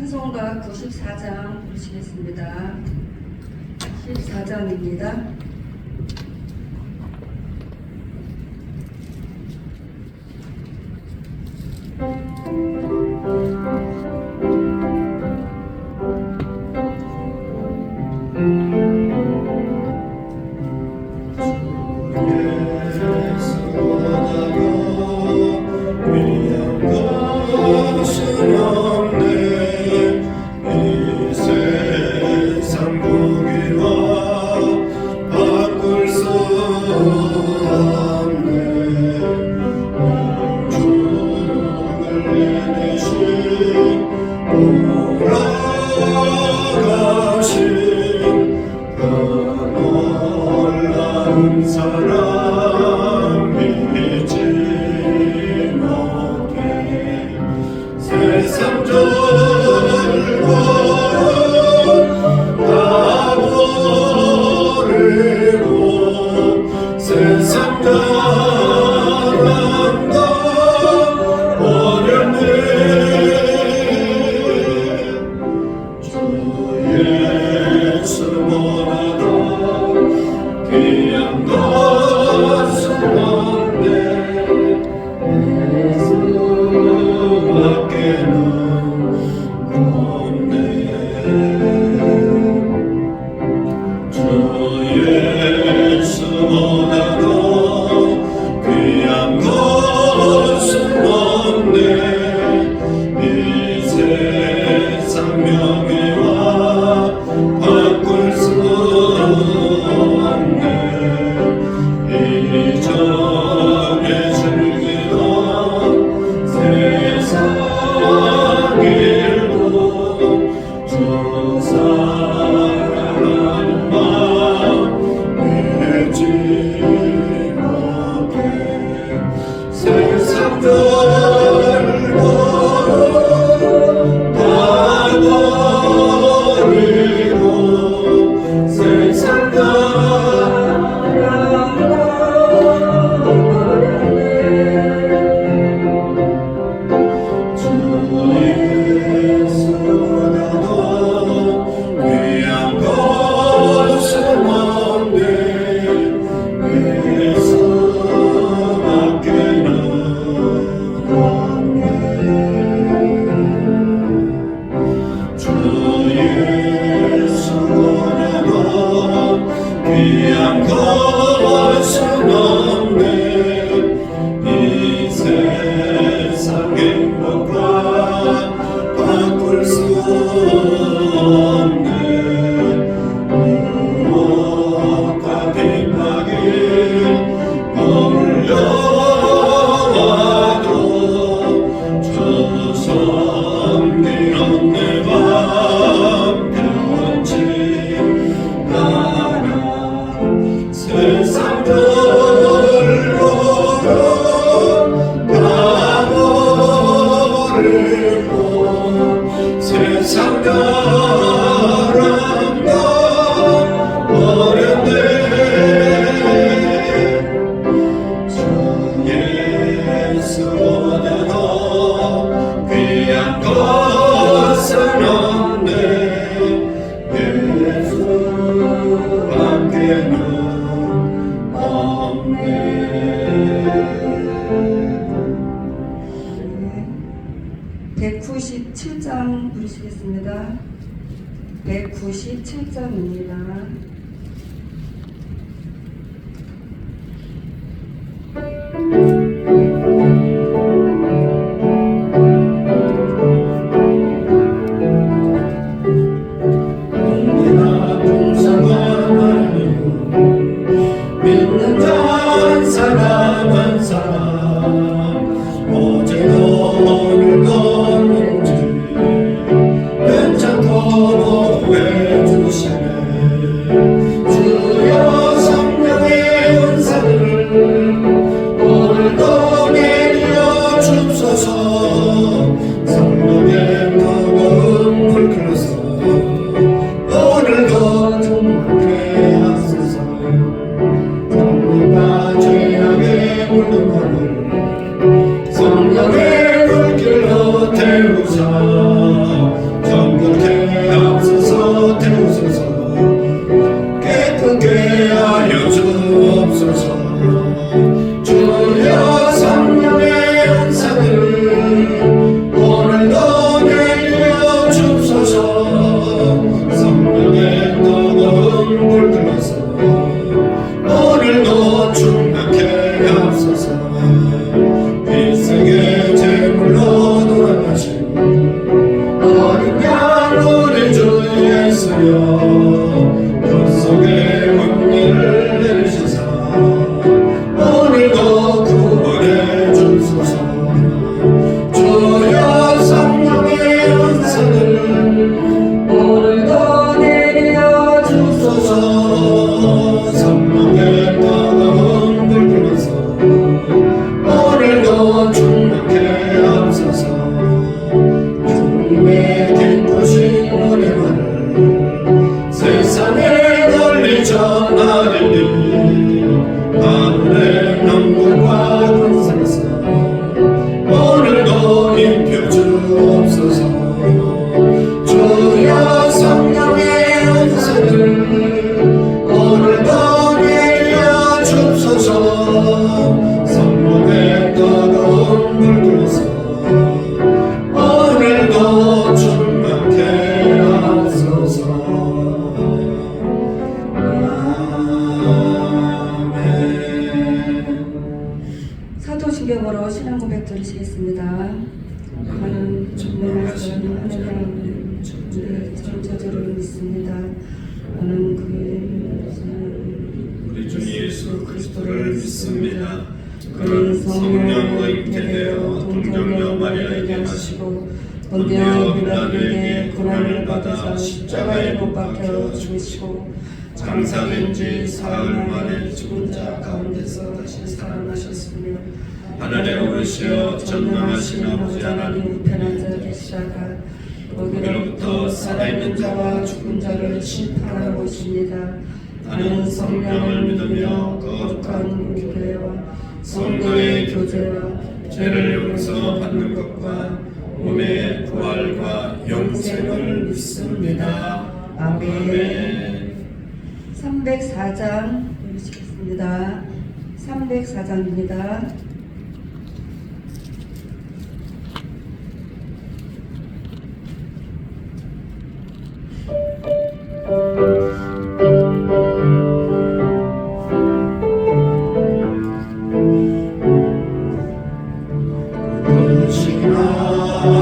찬송가 94장 부르시겠습니다. 14장입니다. 네, 197장 부르시겠습니다. 197장입니다. 성령의 불길로 태우사 성경으로 신앙 고백 들으시겠습니다. 나는 전능하신 하나님 전처절을 믿습니다. 나는 우리 주 예수 그리스도를 믿습니다. 그는 그는 성령과 잉태되어 동정녀 마리아에게 나시고 본디오 빌라도에게 고난을 받아 십자가에 못 박혀 죽으시고 장사된 지 사흘 만에 죽은 자 가운데서 다시 살아나셨으며 하늘에 오르시어 전능하신 아버지 하나님 우편한 자 계시다가 거기로부터 살아있는 자와 죽은 자를 심판하러 오십니다. 나는 성령을 믿으며 거룩한 교회와 성도의 교제와 죄를 용서받는 것과 몸의 부활과 영생을 믿습니다. 아멘. 304장 읽으시겠습니다. 304장입니다.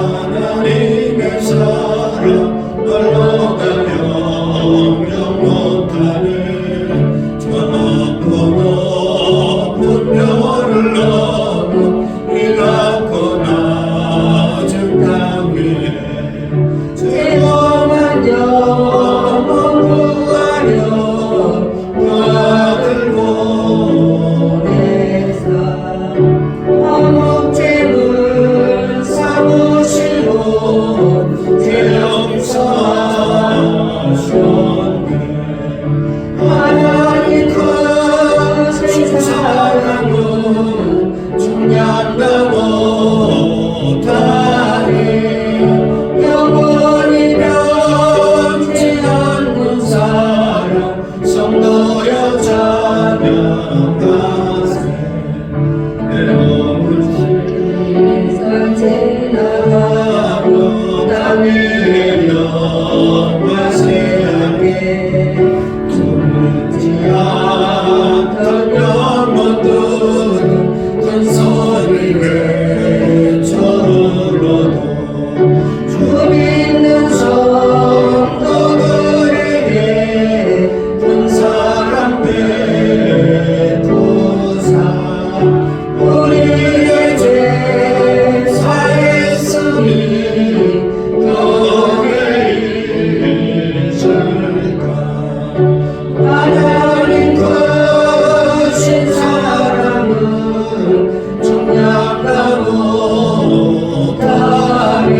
하나님의 사랑 말로가며 영영 못하는 저 높고 높은 별을 넘어 이 낮고 낮은 땅 위에 죄범한 영혼 구하려 아들 보내사 화목제물 삼으시고 죄 용서하셨네. 하나님 크신 사랑은 중량도 못하니 영원히 변치 않는 사랑 성도여 찬양하세. 애로운 세상 지나가고 땅에 영원하시게 죽지 않던 영혼들은 큰 소리 외쳐불러도 주 믿는 성도들에게 큰 사랑 베푸사 우리의 죄 사했으니 너를 잊을까. 하나님 크신 사랑은 중량도 못하니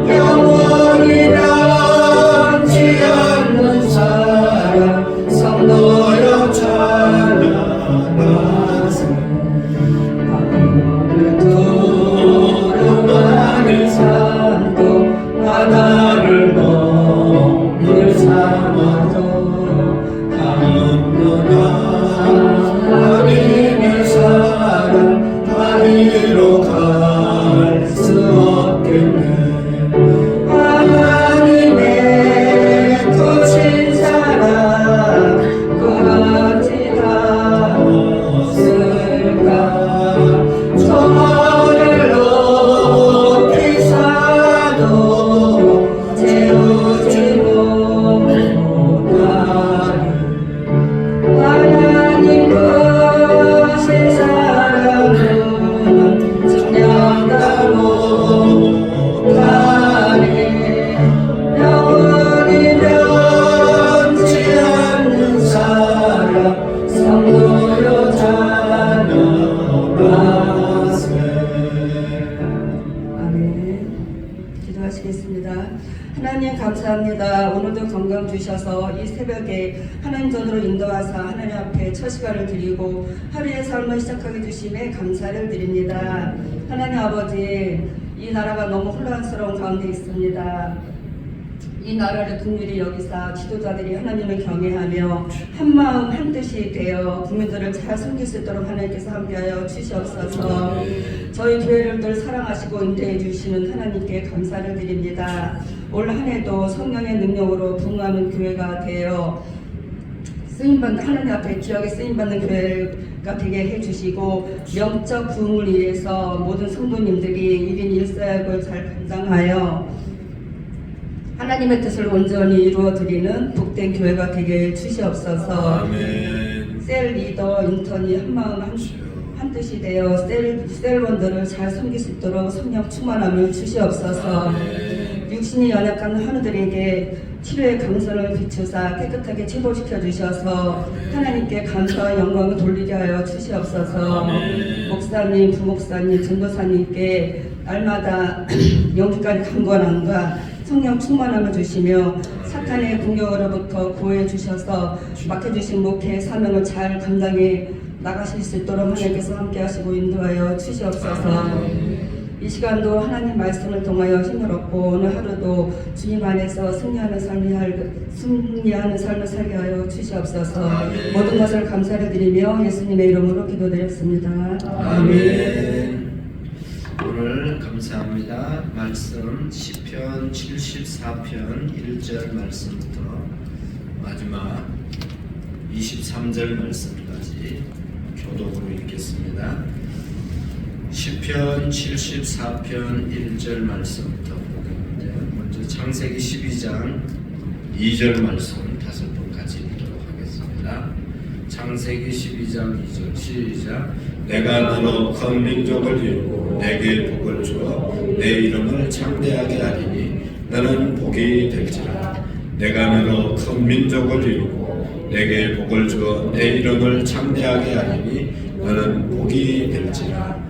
영원히 변치 않는 사랑 성도여 찬양하세. 하늘을 두루마리 산도 바다를 멍을 삼아도 하나님의 사랑 다리로 갈 수 없겠네. 하나님의 크신 사랑 그같이 다 없을까. 저를 높이 사도 채우지 못하리. 하나님 크신 사랑은 정량도 못하니 영원히 변치 않는 사랑 성도여 찬양하세. 아멘. 기도하시겠습니다. 하나님 감사합니다. 오늘도 건강 주셔서 이 새벽에 하나님 전으로 인도하사 하나님 앞에 첫 시간을 드리고 하루의 삶을 시작하게 주심에 감사를 드립니다. 하나님 아버지, 이 나라가 너무 혼란스러운 가운데 있습니다. 이 나라를 국민이 여기사 지도자들이 하나님을 경외하며 한마음 한뜻이 되어 국민들을 잘 섬길 수 있도록 하나님께서 함께하여 주시옵소서. 저희 교회를 늘 사랑하시고 인도해 주시는 하나님께 감사를 드립니다. 올 한 해도 성령의 능력으로 부흥하는 교회가 되어 쓰임받는 하나님 앞에 귀하게 쓰임받는 교회가 되게 해주시고 영적 부흥을 위해서 모든 성도님들이 1인 1사역을 잘 감당하여 하나님의 뜻을 온전히 이루어드리는 복된 교회가 되게 주시옵소서. 아멘. 셀 리더 인턴이 한마음 한 뜻이 되어 셀원들을 잘 섬길 수 있도록 성령 충만함을 주시옵소서. 육신이 연약한 환우들에게 치료의 강선을 비추사 깨끗하게 치료시켜 주셔서 하나님께 감사와 영광을 돌리게 하여 주시옵소서. 목사님, 부목사님, 전도사님께 날마다 영주까지 강건함과 성령 충만함을 주시며 사탄의 공격으로부터 구해 주셔서 맡겨주신 목회 사명을 잘 감당해 나가실 수 있도록 하나님께서 함께 하시고 인도하여 주시옵소서. 이 시간도 하나님 말씀을 통하여 힘을 얻고 오늘 하루도 주님 안에서 승리하는 삶을 살게 하여 주시옵소서. 모든 것을 감사를 드리며 예수님의 이름으로 기도드렸습니다. 아멘. 오늘 감사합니다. 말씀 시편 74편 1절 말씀부터 마지막 23절 말씀까지 교독으로 읽겠습니다. 시편 74편 1절 말씀부터 보겠는데 먼저 창세기 12장 2절 말씀 5번 같이 읽도록 하겠습니다. 창세기 12장 2절 시작. 내가 너로 큰 민족을 이루고 내게 복을 주어 내 이름을 창대하게 하리니 너는 복이 될지라. 내가 너로 큰 민족을 이루고 내게 복을 주어 내 이름을 창대하게 하리니 너는 복이 될지라.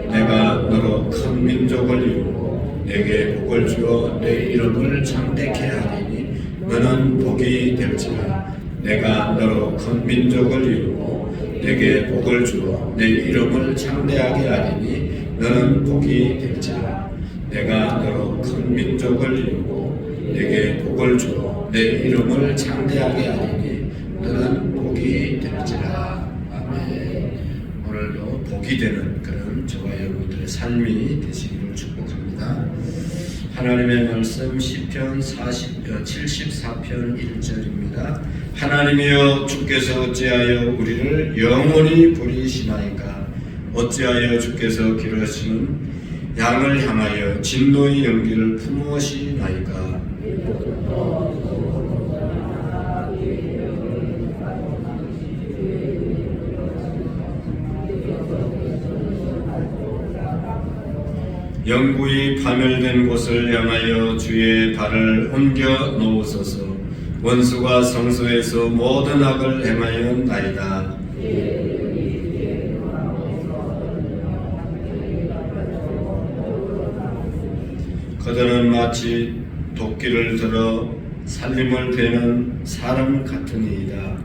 내가 너로 큰 민족을 이루고 내게 복을 주어 내 이름을 창대케 하리니 너는 복이 될지라. 내가 너로 큰 민족을 이루고 내게 복을 주어 내 이름을 창대하게 하리니 너는 복이 될지라. 내가 너로 큰 민족을 이루고 내게 복을 주어 내 이름을 창대하게 하리니 너는 복이 될지라. 아멘. 오늘도 복이 되는 그런 저와 여러분들의 삶이 되시기를 축복합니다. 하나님의 말씀 시편 74편 1절입니다. 하나님이여 주께서 어찌하여 우리를 영원히 버리시나이까. 어찌하여 주께서 기르시는 양을 향하여 진노의 연기를 품으시나이까. 영구히 파멸된 곳을 향하여 주의 발을 옮겨 놓으소서. 원수가 성소에서 모든 악을 행하였나이다. 그들은 마치 도끼를 들어 살림을 베는 사람 같으니이다.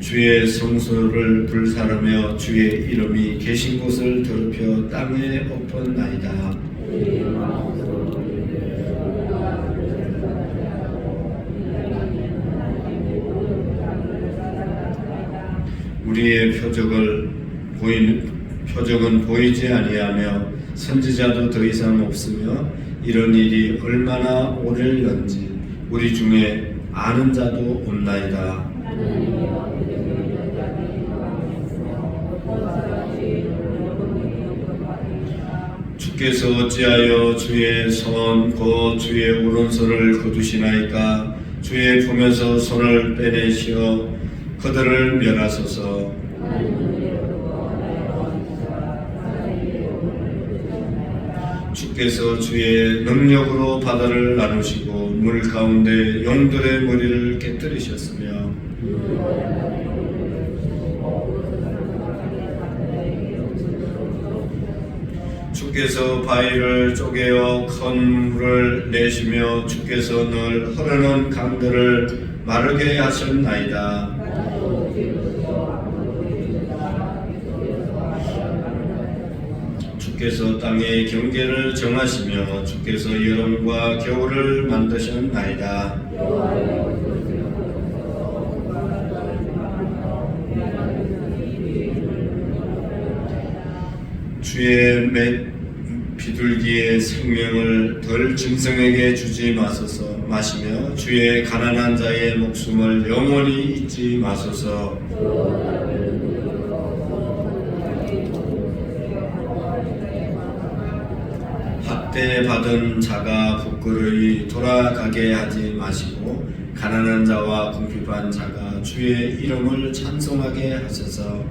주의 성소를 불사르며 주의 이름이 계신 곳을 더럽혀 땅에 엎었나이다. 우리의 표적은 보이지 아니하며 선지자도 더 이상 없으며 이런 일이 얼마나 오래일런지 우리 중에 아는 자도 없나이다. 주께서 어찌하여 주의 손 곧 주의 오른손을 거두시나이까. 주의 품에서 손을 빼내시어 그들을 멸하소서. 주께서 주의 능력으로 바다를 나누시고 물 가운데 용들의 머리를 깨뜨리셨으며 주께서 바위를 쪼개어 큰 물을 내시며 주께서 늘 흐르는 강들을 마르게 하셨나이다. 주께서 땅의 경계를 정하시며 주께서 여름과 겨울을 만드셨나이다. 주의 비둘기 자기의 생명을 덜 짐승에게 주지 마시며 주의 가난한 자의 목숨을 영원히 잊지 마소서. 학대받은 자가 부끄러이 돌아가게 하지 마시고 가난한 자와 궁핍한 자가 주의 이름을 찬송하게 하소서.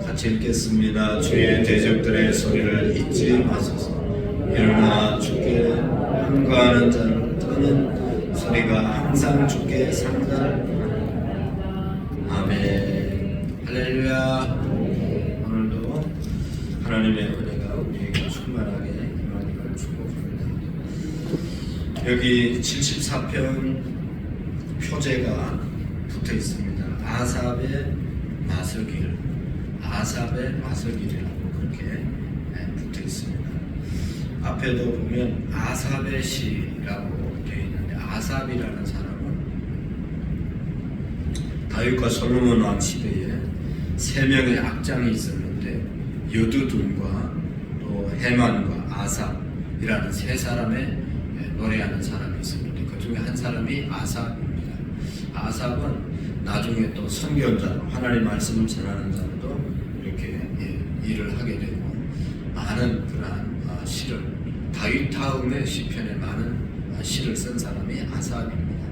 같이 읽겠습니다. 주의 대적들의 소리를 잊지 마소서. 일어나 주께 항거하는 자를 떠는 소리가 항상 주께 상달합니다. 아멘. 할렐루야. 오늘도 하나님의 은혜가 우리에게 충만하게 임하기를 축복합니다. 여기 74편 표제가 붙어 있습니다. 아삽의 마서길, 아삽의 마서길이라고 그렇게 붙어 있습니다. 앞에도 보면 아삽의 시라고 되어 있는데, 아삽이라는 사람은 다윗과 솔로몬 왕 시대에 세 명의 악장이 있었는데, 여두둔과 또 해만과 아삽이라는 세 사람의 노래하는 사람이 있었는데, 그 중에 한 사람이 아삽입니다. 아삽은 나중에 또 선교자로, 하나님 말씀을 전하는 자로도 이렇게 일을 하게 되고, 많은 그러한 시를, 다윗 다음의 시편에 많은 시를 쓴 사람이 아삽입니다.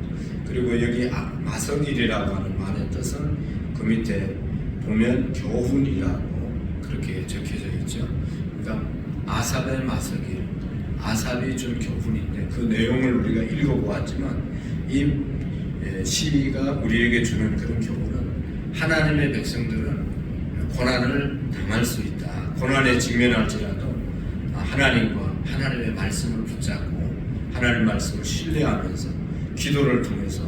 그리고 여기 마서길이라고 하는 말의 뜻은 그 밑에 보면 교훈이라고 그렇게 적혀져 있죠. 그러니까 아삽의 마서길, 아삽이 준 교훈인데, 그 내용을 우리가 읽어보았지만 이 시가 우리에게 주는 그런 교훈은, 하나님의 백성들은 고난을 당할 수 있다, 고난에 직면할지라도 하나님과 하나님의 말씀을 붙잡고 하나님의 말씀을 신뢰하면서 기도를 통해서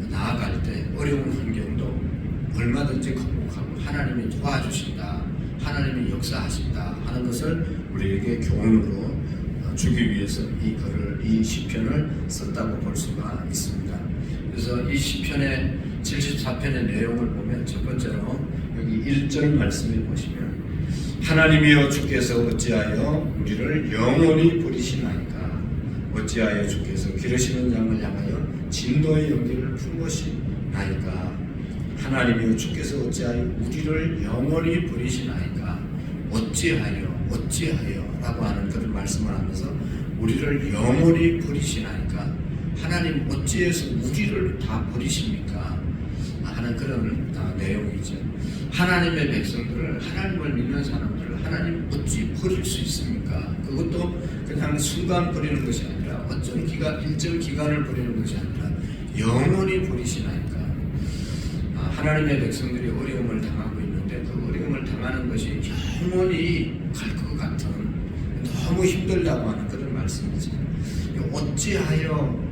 나아갈 때 어려운 환경도 얼마든지 극복하고 하나님이 도와주신다, 하나님이 역사하신다 하는 것을 우리에게 교훈으로 주기 위해서 이 글을, 이 시편을 썼다고 볼 수가 있습니다. 그래서 이 시편의 74편의 내용을 보면, 첫 번째로 여기 1절 말씀에 보시면, 하나님이여 주께서 어찌하여 우리를 영원히 버리시나이까, 어찌하여 주께서 기르시는 양을 향하여 진도의 연기를 품으시나이까, 하나님이여 주께서 어찌하여 우리를 영원히 버리시나이까, 어찌하여 라고 하는 그런 말씀을 하면서 우리를 영원히 버리시나이까, 하나님 어찌해서 우리를 다 버리십니까 하는 그런 내용이죠. 하나님의 백성들을, 하나님을 믿는 사람들을 하나님 어찌 버릴 수 있습니까? 그것도 그냥 순간 버리는 것이 아니라 어떤 일정 기간을 버리는 것이 아니라 영원히 버리시나이까. 하나님의 백성들이 어려움을 당하고 있는데, 그 어려움을 당하는 것이 영원히 갈 것 같은, 너무 힘들다고 하는 그런 말씀이죠. 어찌하여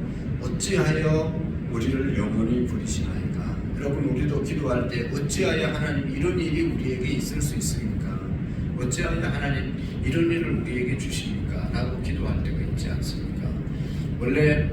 우리를 영원히 버리시나이까. 여러분, 우리도 기도할 때 어찌하여 하나님 이런 일이 우리에게 있을 수 있습니까? 어찌하여 하나님 이런 일을 우리에게 주십니까? 라고 기도할 때가 있지 않습니까? 원래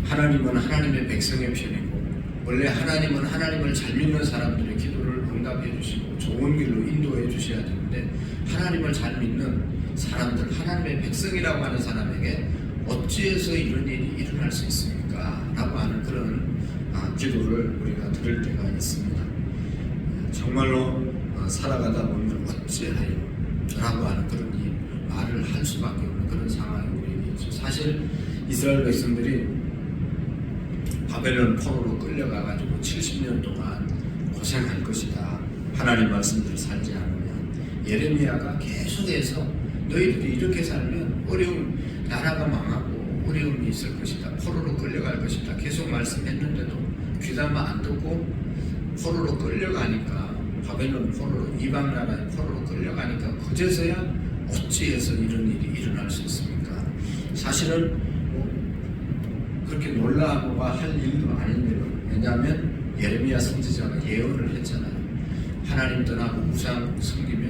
하나님은 하나님의 백성의 편이고, 원래 하나님은 하나님을 잘 믿는 사람들의 기도를 응답해 주시고 좋은 길로 인도해 주셔야 되는데, 하나님을 잘 믿는 사람들, 하나님의 백성이라고 하는 사람에게 어찌해서 이런 일이 일어날 수 있습니까? 라고 하는 그런 기도를 우리가 들을 때가 있습니다. 정말로 살아가다 보면 어찌하여 라고 하는 그런 말을 할 수밖에 없는 그런 상황이 우리에게 있죠. 사실 이스라엘 백성들이 바벨론 포로로 끌려가가지고 70년 동안 고생할 것이다, 하나님 말씀대로 살지 않으면. 예레미야가 계속해서 너희들이 이렇게 살면 나라가 망하고 어려움이 있을 것이다, 포로로 끌려갈 것이다 계속 말씀했는데도 귀담아 안 듣고 포로로 끌려가니까, 바벨론 포로로, 이방 나라의 포로로 끌려가니까 그제서야 어찌해서 이런 일이 일어날 수 있습니까? 사실은 그렇게 놀라워가 할 일도 아닌데요. 왜냐하면 예레미야 선지자가 예언을 했잖아요. 하나님 떠나고 우상 섬기며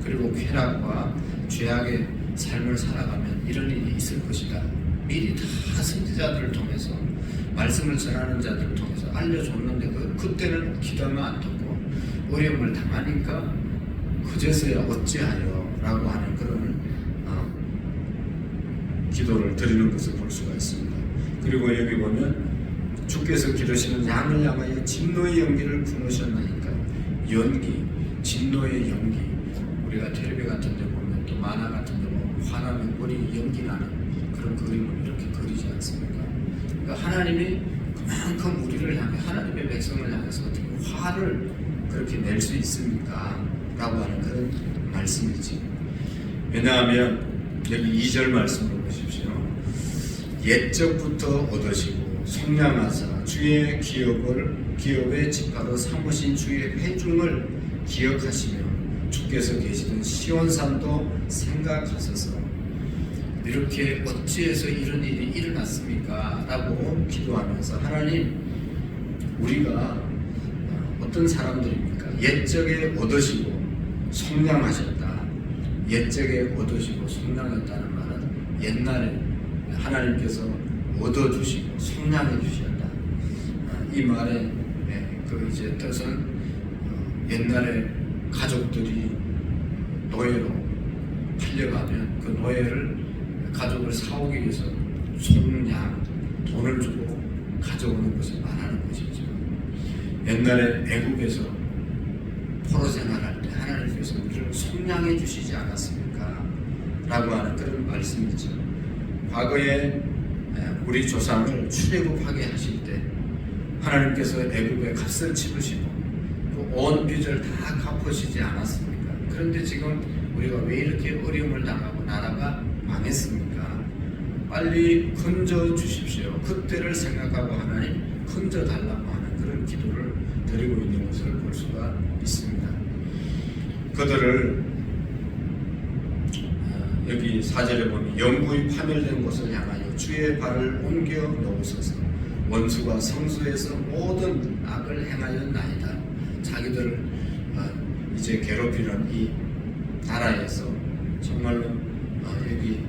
그리고 쾌락과 죄악의 삶을 살아가면 이런 일이 있을 것이다 미리 다 선지자들을 통해서 말씀을 전하는 자들을 통해서 알려줬는데 그때는 기도하면 안 듣고 어려움을 당하니까 그제서야 어찌하여 라고 하는 그런 기도를 드리는 것을 볼 수가 있습니다. 그리고 여기 보면 주께서 기르시는 양을 향하여 진노의 연기를 품으셨나니까 연기, 진노의 연기. 우리가 텔레비 같은 데 보면 또 만화 같은 데 보면 화나면 머리 연기 나는 그런 그림을 이렇게 그리지 않습니까? 그러니까 하나님이 그만큼 우리를 향해 하나님의 백성을 향해서 어떻게 화를 그렇게 낼 수 있습니까? 라고 하는 그런 말씀이지. 왜냐하면 여기 2절 말씀을 보십시오. 옛적부터 얻으시고 속량하사 주의 기업의 지파로 삼으신 주의 회중을 기억하시며 주께서 계시던 시온산도 생각하셔서 이렇게 어찌해서 이런 일이 일어났습니까? 라고 기도하면서 하나님, 우리가 어떤 사람들입니까? 옛적에 얻으시고 속량하셨다. 옛적에 얻으시고 속량했다는 말은 옛날에 하나님께서 얻어주시고 속량해 주셨다. 이 말의 그 이제 뜻은 옛날에 가족들이 노예로 팔려가면 그 노예를 가족을 사오기 위해서 속량, 돈을 주고 가져오는 것을 말하는 것이죠. 옛날에 애국에서 포로 생활할 때 하나님께서 우리를 속량해 주시지 않았습니까? 라고 하는 그런 말씀이죠. 과거에 우리 조상을 출애굽하게 하실 때 하나님께서 애굽의 값을 치르시고 온 빚을 다 갚으시지 않았습니까? 그런데 지금 우리가 왜 이렇게 어려움을 당하고 나라가 망했습니까? 빨리 건져 주십시오. 그때를 생각하고 하나님 건져 달라고 하는 그런 기도를 드리고 있는 것을 볼 수가 있습니다. 그들을 여기 4절에 보면 영구히 파멸된 곳을 향하여 주의 발을 옮겨 놓으소서. 원수가 성소에서 모든 악을 행하였나이다. 자기들을 이제 괴롭히는 이 나라에서 정말로 여기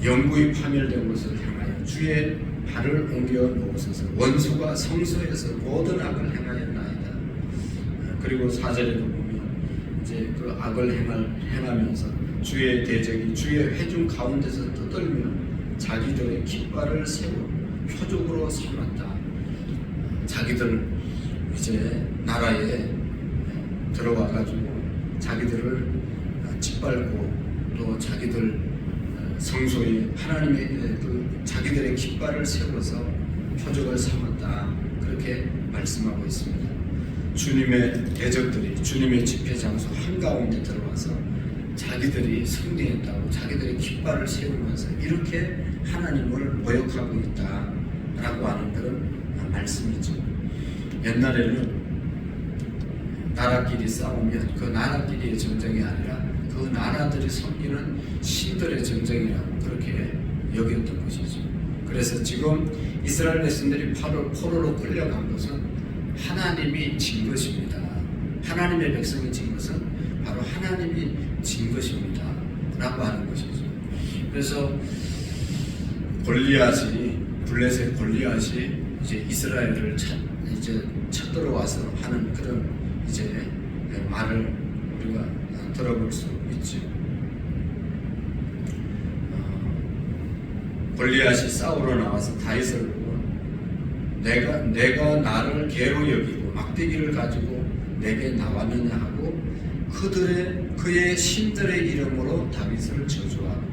영구히 파멸된 곳을 향하여 주의 발을 옮겨 놓으소서. 원수가 성소에서 모든 악을 행하였나이다. 그리고 4절에도 보면 이제 그 악을 행하면서 주의 대적이 주의 회중 가운데서 떠들며 자기들의 깃발을 세워 표적으로 삼았다. 자기들 이제 나라에 들어와 가지고 자기들을 짓밟고 또 자기들 성소에 하나님의 그 자기들의 깃발을 세워서 표적을 삼았다. 그렇게 말씀하고 있습니다. 주님의 대적들이 주님의 집회 장소 한가운데 들어와서 자기들이 승리했다고 자기들의 깃발을 세우면서 이렇게 하나님을 모욕하고 있다라고 하는 그런 말씀이죠. 옛날에는 나라끼리 싸우면 그 나라끼리의 전쟁이 아니라 그 나라들이 섬기는 신들의 전쟁이라고 그렇게 여겼던 것이죠. 그래서 지금 이스라엘 백성들이 포로로 끌려간 것은 하나님이 진 것입니다. 하나님의 백성이 진 것은 바로 하나님이 진 것입니다. 라고 하는 것이죠. 그래서 블레셋 골리앗이 이제 이스라엘을 쳐들어와서 하는 그런 이제 말을 우리가 들어볼 수 있죠. 골리앗이 싸우러 나와서 다윗을 보고 내가 나를 개로 여기고 막대기를 가지고 내게 나왔느냐 하고 그의 신들의 이름으로 다윗을 저주하고,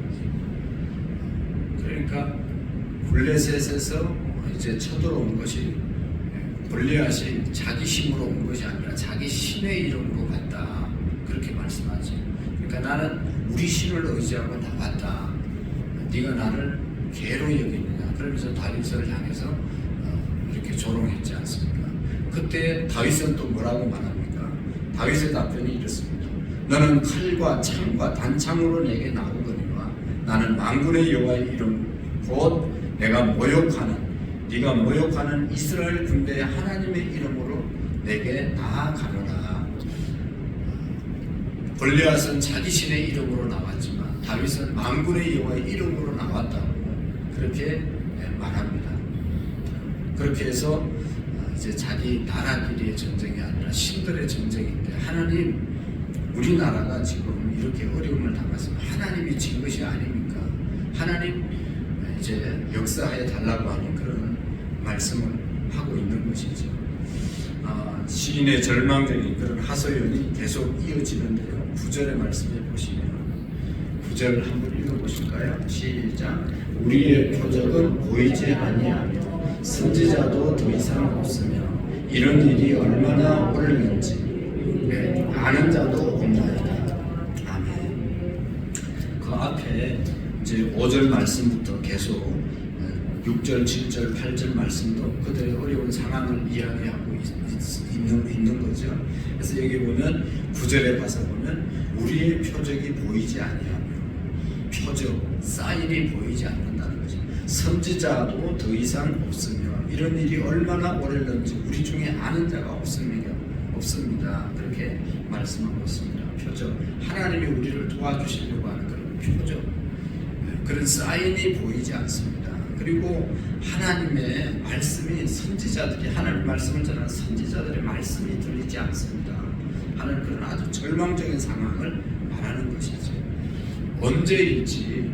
그러니까 블레셋에서 이제 쳐들어온 것이 골리앗이 자기 힘으로 온 것이 아니라 자기 신의 이름으로 갔다. 그렇게 말씀하지. 그러니까 나는 우리 신을 의지하고 나왔다. 네가 나를 개로 여기느냐. 그러면서 다윗을 향해서 이렇게 조롱했지 않습니까? 그때 다윗은 또 뭐라고 말합니까? 다윗의 답변이 이렇습니다. 너는 칼과 창과 단창으로 내게 나오거니와 나는 만군의 여호와의 이름 곧 네가 모욕하는 이스라엘 군대의 하나님의 이름으로 내게 나아가노라. 골리앗은 자기 신의 이름으로 나왔지만 다윗은 만군의 여호와의 이름으로 나왔다고 그렇게 말합니다. 그렇게 해서 이제 자기 나라끼리의 전쟁이 아니라 신들의 전쟁인데, 하나님, 우리나라가 지금 이렇게 어려움을 당했으면 하나님이 진 것이 아닙니까? 하나님 이제 역사해 달라고 하는 그런 말씀을 하고 있는 것이죠. 시인의 절망적인 그런 하소연이 계속 이어지는데요. 9절의 말씀에 보시면 9절을 한번 읽어보실까요? 시작. 우리의 표적은 보이지 아니하며 선지자도 더 이상 없으며 이런 일이 얼마나 오래는지 아는 자도 없나이다. 아멘. 그 앞에 이제 5절 말씀부터 계속 6절, 7절, 8절 말씀도 그들의 어려운 상황을 이야기하고 있는 거죠. 그래서 여기 보면 9절에 가서 보면 우리의 표적이 보이지 아니하며, 표적, 사인이 보이지 않는다는 거죠. 선지자도 더 이상 없으며 이런 일이 얼마나 오래는지 우리 중에 아는 자가 없습니다. 그렇게 말씀하고 있습니다. 표적, 하나님이 우리를 도와주시려고 하는 그런 표적, 그런 사인이 보이지 않습니다. 그리고 하나님의 말씀이, 선지자들이 하나님의 말씀을 전하는 선지자들의 말씀이 들리지 않습니다. 하는 그런 아주 절망적인 상황을 말하는 것이죠. 언제일지,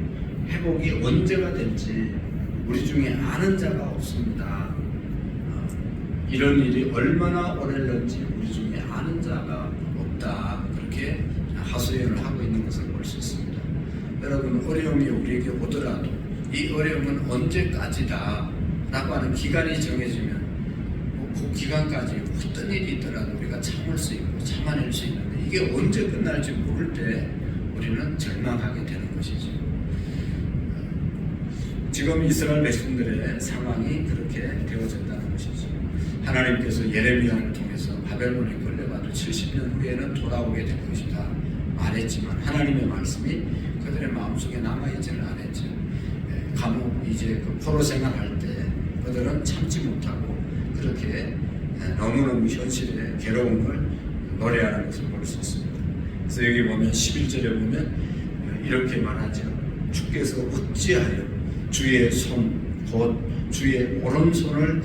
회복이 언제가 될지 우리 중에 아는 자가 없습니다. 이런 일이 얼마나 오래는지 우리 중에 아는 자가 없다. 그렇게 하소연을 하고 있는 것을 볼 수 있습니다. 여러분, 어려움이 우리에게 오더라도 이 어려움은 언제까지다 라고 하는 기간이 정해지면 그 기간까지 어떤 일이 있더라도 우리가 참을 수 있고 참아낼 수 있는데, 이게 언제 끝날지 모를 때 우리는 절망하게 되는 것이죠. 지금 이스라엘 백성들의 상황이 그렇게 되어졌다는 것이죠. 하나님께서 예레미야를 통해서 바벨론에 끌려가도 70년 후에는 돌아오게 될 것이다 말했지만, 하나님의 말씀이 그들의 마음속에 남아있지는 않았죠. 감옥, 이제 그 포로 생활할 때 그들은 참지 못하고 그렇게 너무너무 현실의 괴로움을 노래하는 것을 볼 수 있습니다. 그래서 여기 보면 11절에 보면 이렇게 말하죠. 주께서 어찌하여 주의 손, 곧 주의 오른손을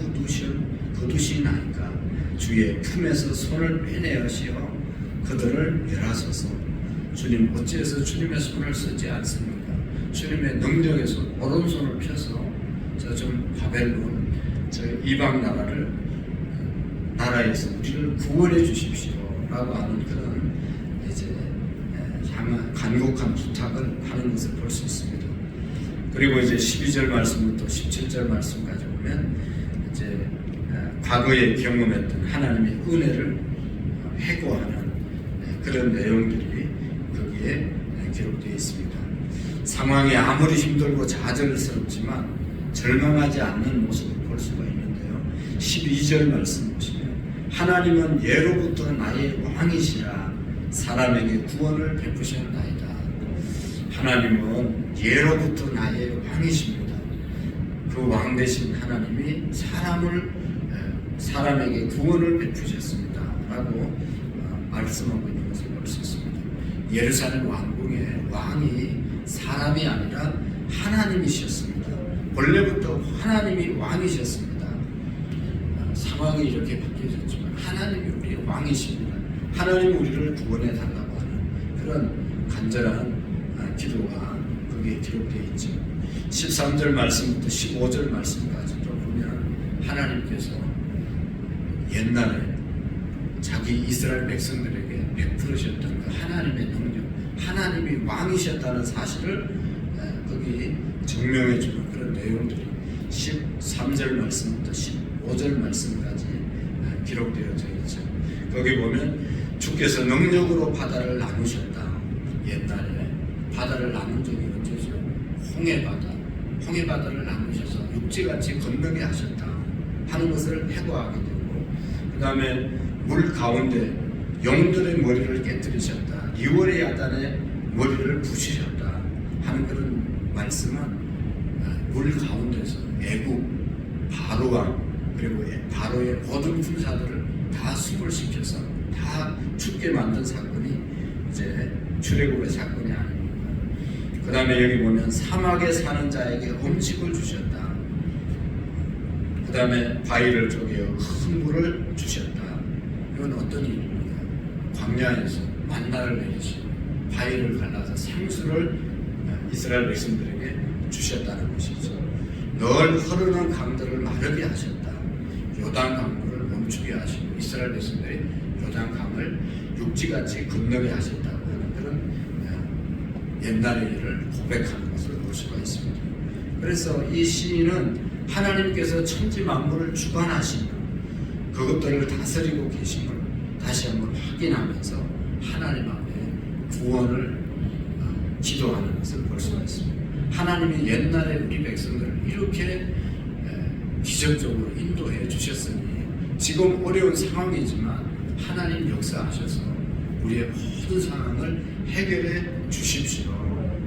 거두시나이까. 주의 품에서 손을 빼내어시어 그들을 멸하소서. 주님, 어찌해서 주님의 손을 쓰지 않습니까? 주님의 능력의 손, 오른손을 펴서 저 좀 바벨론, 저 이방 나라에서 우리를 구원해 주십시오 라고 하는 그런 이제 향한 간곡한 부탁을 하는 것을 볼 수 있습니다. 그리고 이제 12절 말씀부터 17절 말씀까지 보면 이제 과거에 경험했던 하나님의 은혜를 회고하는 그런 내용들이 거기에 기록되어 있습니다. 상황이 아무리 힘들고 좌절스럽지만 절망하지 않는 모습을 볼 수가 있는데요. 12절 말씀 보시면 하나님은 예로부터 나의 왕이시라 사람에게 구원을 베푸셨나이다. 하나님은 예로부터 나의 왕이십니다. 그 왕 되신 하나님이 사람에게 구원을 베푸셨습니다 라고 말씀하고 있는 것을 볼 수 있습니다. 예루살렘 왕궁의 왕이 사람이 아니라 하나님이셨습니다. 원래부터 하나님이 왕이셨습니다. 상황이 이렇게 바뀌어졌지만 하나님이 우리의 왕이십니다. 하나님이 우리를 구원해 달라고 하는 그런 간절한 기도가 거기에 기록되어 있죠. 13절 말씀부터 15절 말씀까지도 보면 하나님께서 옛날에 자기 이스라엘 백성들에게 베풀으셨던 그 하나님의 능력, 하나님이 왕이셨다는 사실을 거기 증명해 주는 그런 내용들이 13절 말씀부터 15절 말씀까지 기록되어져 있죠. 거기 보면 주께서 능력으로 바다를 나누셨다. 옛날에 바다를 나눈 적이 언제죠? 홍해바다를 나누셔서 육지같이 건너게 하셨다 하는 것을 회고하게 되고, 그 다음에 물 가운데 용들의 머리를 깨뜨리셨다. 2월의 야단에 머리를 부시셨다 하는 그런 말씀은 물 가운데서 애국 바로왕 그리고 바로의 모든 군사들을 다 숨을 시켜서 다 죽게 만든 사건이 이제 출애굽의 사건이 아닙니까? 그 다음에 여기 보면 사막에 사는 자에게 음식을 주셨다. 그 다음에 바위를 쪼개어 큰 물을 주셨다. 이건 어떤 일입니까? 광야에서 만나를 내리시고 바위를 갈라서 생수를 이스라엘 백성들에게 주셨다는 것이죠. 늘 흐르는 강들을 마르게 하셨다. 요단 강물을 멈추게 하시고 이스라엘 백성들이 요단 강을 육지같이 건너게 하셨다고 하는 그런 옛날의 일을 고백하는 것을 볼 수가 있습니다. 그래서 이 시인은 하나님께서 천지 만물을 주관하시며 그것들을 다스리고 계심을 다시 한번 확인하면서 하나님 앞에 구원을 기도하는 것을 볼 수가 있습니다. 하나님이 옛날에 우리 백성들을 이렇게 기적적으로 인도해 주셨으니 지금 어려운 상황이지만 하나님 역사하셔서 우리의 모든 상황을 해결해 주십시오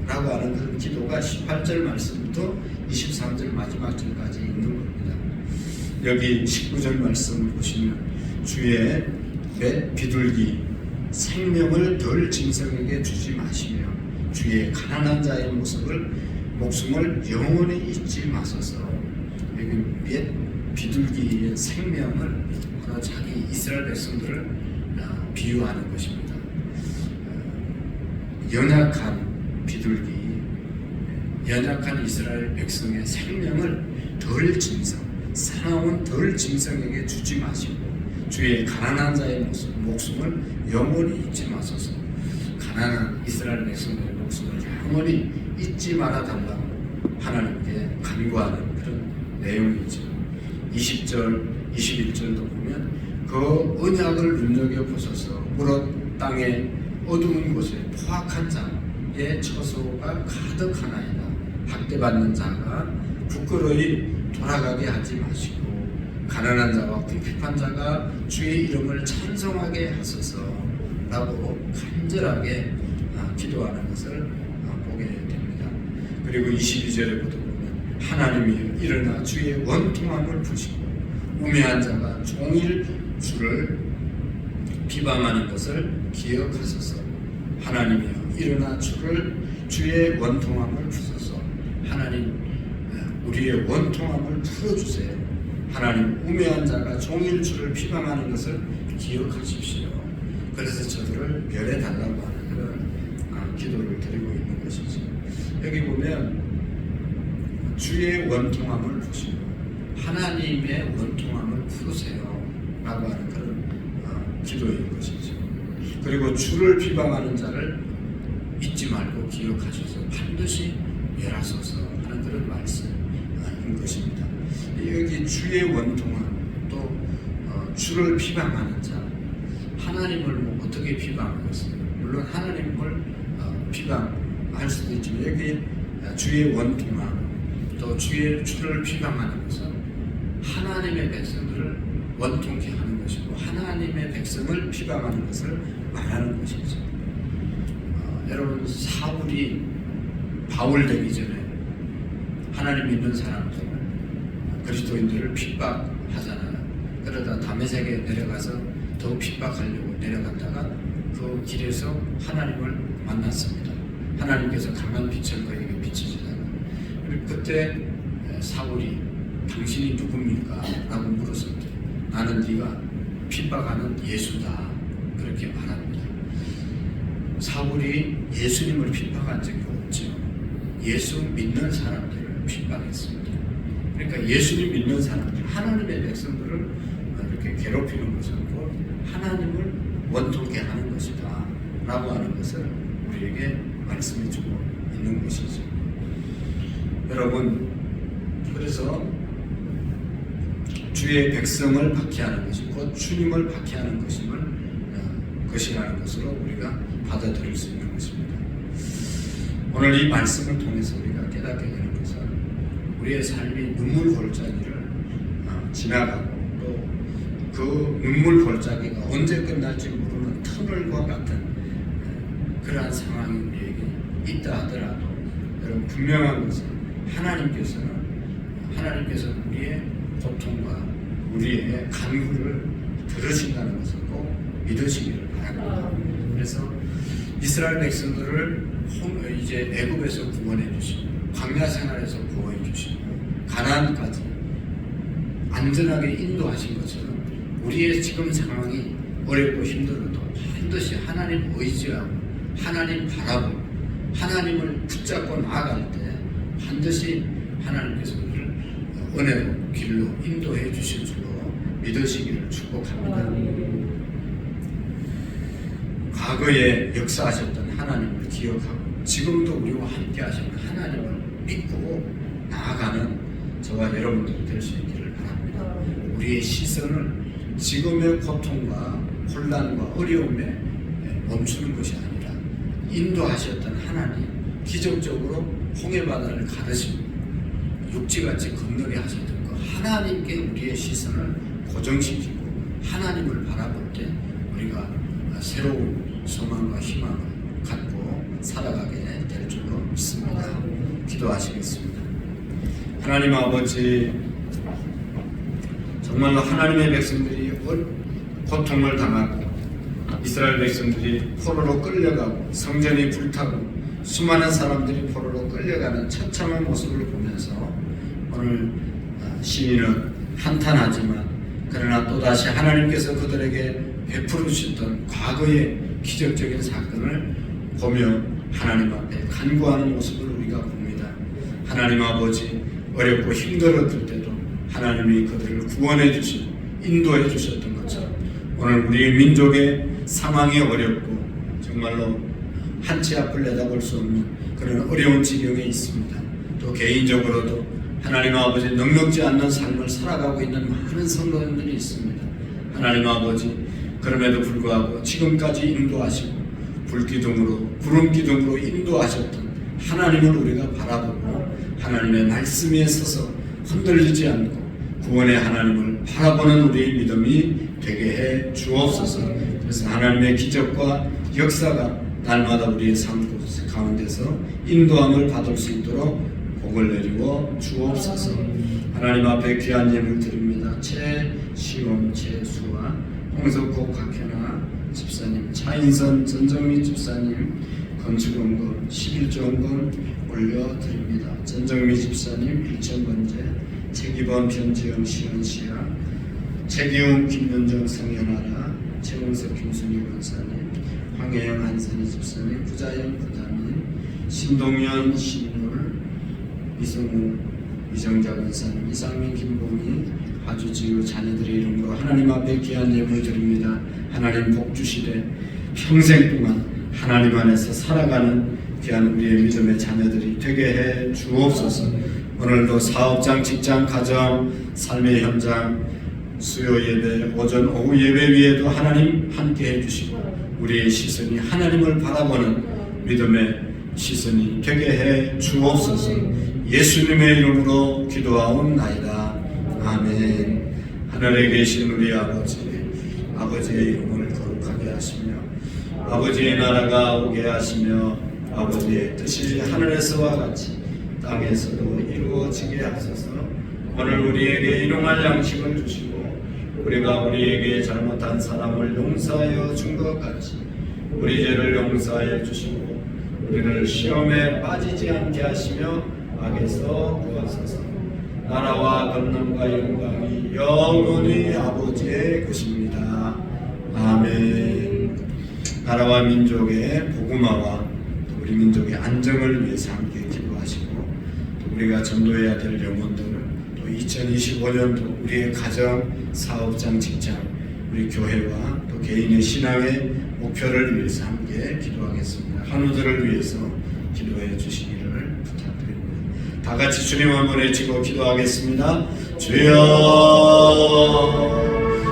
라고 하는 그런 기도가 18절 말씀부터 23절 마지막 절까지 있는 겁니다. 여기 19절 말씀을 보시면 주의 맷 비둘기 생명을 덜 짐승에게 주지 마시며 주의 가난한 자의 목숨을 영원히 잊지 마소서. 여기 맷 비둘기의 생명을 자기 이스라엘 백성들을 비유하는 것입니다. 연약한 비둘기, 연약한 이스라엘 백성의 생명을 덜 짐승, 사나운 덜 짐승에게 주지 마시고 주의 가난한 자의 목숨을 영원히 잊지 마소서. 가난한 이스라엘 백성들의 목숨을 영원히 잊지 말아 달라고 하나님께 간구하는 그런 내용이죠. 20절, 21절도 보면 그 언약을 눈여겨보소서. 무릇 땅에 어두운 곳에 포악한 자의 처소가 가득하나이다. 학대받는 자가 부끄러이 돌아가게 하지 마시고 가난한 자와 궁핍한 자가 주의 이름을 찬송하게 하소서 라고 간절하게 기도하는 것을 보게 됩니다. 그리고 22절에 보면 하나님이 일어나 주의 원통함을 푸시고 우매한 자가 종일 주를 비방하는 것을 기억하소서. 하나님이여 일어나 주의 원통함을 푸소서. 하나님 우리의 원통함을 풀어주세요. 하나님 우매한 자가 종일 주를 비방하는 것을 기억하십시오. 그래서 저들을 멸해달라고 하는 그런 기도를 드리고 있는 것이죠. 여기 보면 주의 원통함을 푸시고 하나님의 원통함을 푸세요 라고 하는 그런 기도인 것이죠. 그리고 주를 비방하는 자를 잊지 말고 기억하셔서 반드시 멸하소서 하는 그런 말씀인 것입니다. 여기 주의 원통함 또 주를 비방하는 자, 하나님을 뭐 어떻게 비방하겠어요? 물론 하나님을 비방할 수도 있지만 여기 주의 원통함 또 주를 비방하는 것은 하나님의 백성들을 원통케 하는 것이고 하나님의 백성을 비방하는 것을 말하는 것이죠. 여러분 사울이 바울 되기 전에 하나님 믿는 사람들 그리스도인들을 핍박하잖아요. 그러다 다메섹에 내려가서 더 핍박하려고 내려갔다가 그 길에서 하나님을 만났습니다. 하나님께서 강한 빛을 그에게 비치시다가 그때 사울이 당신이 누굽니까? 라고 물었습니다. 나는 네가 핍박하는 예수다 그렇게 말합니다. 사울이 예수님을 핍박한 적이 없죠. 예수 믿는 사람들을 핍박했습니다. 그러니까 예수님 믿는 사람들, 하나님의 백성들을 이렇게 괴롭히는 것은 곧 하나님을 원통케 하는 것이다 라고 하는 것을 우리에게 말씀해주고 있는 것이죠. 여러분, 그래서 주의 백성을 박해하는 것이 곧 주님을 박해하는 것이라는 것으로 우리가 받아들일 수 있는 것입니다. 오늘 이 말씀을 통해서 우리가 깨닫게 되는 것은 우리의 삶이 눈물 골짜기를 지나가고 또 그 눈물 골짜기가 언제 끝날지 모르는 터널과 같은 그러한 상황이 우리에게 있다 하더라도 여러분 분명한 것은 하나님께서는 우리의 고통과 우리의 간구를 들으신다는 것을 꼭 믿으시기를 바랍니다. 그래서 이스라엘 백성들을 이제 애굽에서 구원해 주시고 광야 생활에서 구원해 주시고 가나안까지 안전하게 인도하신 것처럼 우리의 지금 상황이 어렵고 힘들어도 반드시 하나님 의지하고 하나님 바라보고 하나님을 붙잡고 나아갈 때 반드시 하나님께서 우리를 은혜로 길로 인도해 주실 줄로 믿으시기를 축복합니다. 과거에 역사하셨던 하나님을 기억하고 지금도 우리와 함께 하시는 하나님을 믿고 나아가는 저와 여러분들이 될 수 있기를 바랍니다. 우리의 시선을 지금의 고통과 혼란과 어려움에 멈추는 것이 아니라 인도하셨던 하나님, 기적적으로 홍해바다를 가르시고 육지같이 건너게 하셨던 그 하나님께 우리의 시선을 고정시키고 하나님을 바라볼 때 우리가 새로운 소망과 희망을 갖고 살아가게 될 줄로 믿습니다. 기도하시겠습니다. 하나님 아버지, 정말로 하나님의 백성들이 고통을 당하고 이스라엘 백성들이 포로로 끌려가고 성전이 불타고 수많은 사람들이 포로로 끌려가는 처참한 모습을 보면서 오늘 시인은 한탄하지만 그러나 또다시 하나님께서 그들에게 베풀어 주셨던 과거의 기적적인 사건을 보며 하나님 앞에 간구하는 모습을 우리가 봅니다. 하나님 아버지, 어렵고 힘들었을 때도 하나님이 그들을 구원해 주시고 인도해 주셨던 것처럼 오늘 우리 민족의 상황이 어렵고 정말로 한치 앞을 내다볼 수 없는 그런 어려운 지경에 있습니다. 또 개인적으로도 하나님 아버지 넉넉지 않는 삶을 살아가고 있는 많은 성도님들이 있습니다. 하나님 아버지, 그럼에도 불구하고 지금까지 인도하시고 불기둥으로 구름기둥으로 인도하셨던 하나님을 우리가 바라보고 하나님의 말씀에 서서 흔들리지 않고 구원의 하나님을 바라보는 우리의 믿음이 되게 해 주옵소서. 그래서 하나님의 기적과 역사가 날마다 우리의 삶 가운데서 인도함을 받을 수 있도록 복을 내리고 주옵소서. 하나님 앞에 귀한 예물 드립니다. 최시원, 최수와 홍석호 각현아 집사님, 차인선 전정미 집사님 건축원금 11조원금 올려드립니다. 전정미 집사님 1,000번째, 최기범 변지영 시연시야, 최기웅 김윤정 성현아라, 최문석 김순희 권사님, 황혜영 한선희 집사님, 구자영 부담인, 신동현 신물, 이승우 이정자 권사님, 이상민 김봉희 아주지우 자녀들의 이름으로 하나님 앞에 귀한 예물 드립니다. 하나님 복 주시되 평생 동안 하나님 안에서 살아가는 귀한 우리의 믿음의 자녀들이 되게 해 주옵소서. 오늘도 사업장, 직장, 가정, 삶의 현장, 수요 예배, 오전, 오후 예배 위에도 하나님 함께 해주시고 우리의 시선이 하나님을 바라보는 믿음의 시선이 되게 해 주옵소서. 예수님의 이름으로 기도하옵나이다. 아멘. 하늘에 계신 우리 아버지의 이름을 거룩하게 하시며 아버지의 나라가 오게 하시며 아버지의 뜻이 하늘에서와 같이 땅에서도 이루어지게 하소서. 오늘 우리에게 일용할 양식을 주시고 우리가 우리에게 잘못한 사람을 용서하여 준 것 같이 우리 죄를 용서하여 주시고 우리를 시험에 빠지지 않게 하시며 악에서 구하소서. 나라와 권능과 영광이 영원히 아버지의 것입니다. 아멘. 나라와 민족의 복음화와 우리 민족의 안정을 위해서 함께 기도하시고 또 우리가 전도해야 될 영혼들, 또 2025년도 우리의 가정, 사업장, 직장, 우리 교회와 또 개인의 신앙의 목표를 위해서 함께 기도하겠습니다. 환우들을 위해서 기도해 주시기를 부탁드립니다. 다 같이 주님 한번 외치고 기도하겠습니다. 주여,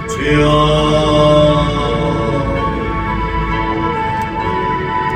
주여.